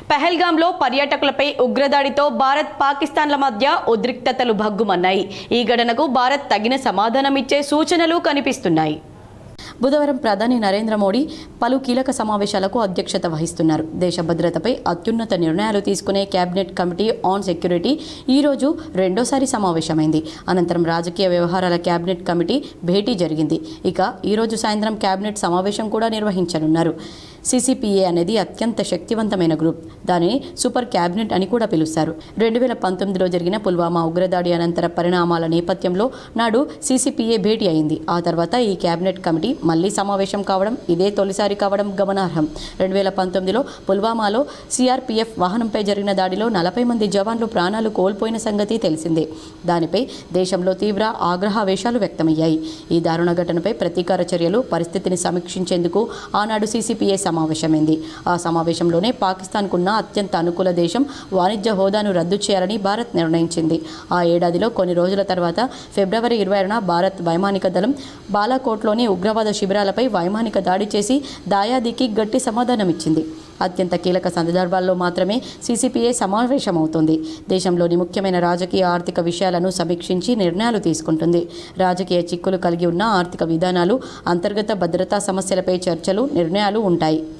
పహల్గాంలో పర్యాటకులపై ఉగ్రదాడితో భారత్ పాకిస్తాన్ల మధ్య ఉద్రిక్తతలు భగ్గుమన్నాయి. ఈ ఘటనకు భారత్ తగిన సమాధానమిచ్చే సూచనలు కనిపిస్తున్నాయి. బుధవారం ప్రధాని నరేంద్ర మోడీ పలు కీలక సమావేశాలకు అధ్యక్షత వహిస్తున్నారు. దేశ భద్రతపై అత్యున్నత నిర్ణయాలు తీసుకునే కేబినెట్ కమిటీ ఆన్ సెక్యూరిటీ ఈరోజు రెండోసారి సమావేశమైంది. అనంతరం రాజకీయ వ్యవహారాల కేబినెట్ కమిటీ భేటీ జరిగింది. ఇక ఈరోజు సాయంత్రం కేబినెట్ సమావేశం కూడా నిర్వహించనున్నారు. సిసిపిఏ అనేది అత్యంత శక్తివంతమైన గ్రూప్. దానిని సూపర్ క్యాబినెట్ అని కూడా పిలుస్తారు. 2019లో జరిగిన పుల్వామా ఉగ్రదాడి అనంతర పరిణామాల నేపథ్యంలో నాడు సిసిపిఏ భేటీ అయింది. ఆ తర్వాత ఈ కేబినెట్ కమిటీ మళ్లీ సమావేశం కావడం ఇదే తొలిసారి కావడం గమనార్హం. 2019లో పుల్వామాలో సిఆర్పిఎఫ్ వాహనంపై జరిగిన దాడిలో 40 మంది జవాన్లు ప్రాణాలు కోల్పోయిన సంగతి తెలిసిందే. దానిపై దేశంలో తీవ్ర ఆగ్రహావేశాలు వ్యక్తమయ్యాయి. ఈ దారుణ ఘటనపై ప్రతీకార చర్యలు పరిస్థితిని సమీక్షించేందుకు ఆనాడు సిసిపిఏ సమావేశమైంది. ఆ సమావేశంలోనే పాకిస్తాన్కున్న అత్యంత అనుకూల దేశం వాణిజ్య హోదాను రద్దు చేయాలని భారత్ నిర్ణయించింది. ఆ ఏడాదిలో కొన్ని రోజుల తర్వాత ఫిబ్రవరి 26న భారత్ వైమానిక దళం బాలాకోట్లోని ఉగ్రవాద శిబిరాలపై వైమానిక దాడి చేసి దాయాదికి గట్టి సమాధానమిచ్చింది. అత్యంత కీలక సందర్భాల్లో మాత్రమే సిసిపిఏ సమావేశమవుతుంది. దేశంలోని ముఖ్యమైన రాజకీయ ఆర్థిక విషయాలను సమీక్షించి నిర్ణయాలు తీసుకుంటుంది. రాజకీయ చిక్కులు కలిగి ఉన్న ఆర్థిక విధానాలు, అంతర్గత భద్రతా సమస్యలపై చర్చలు, నిర్ణయాలు ఉంటాయి.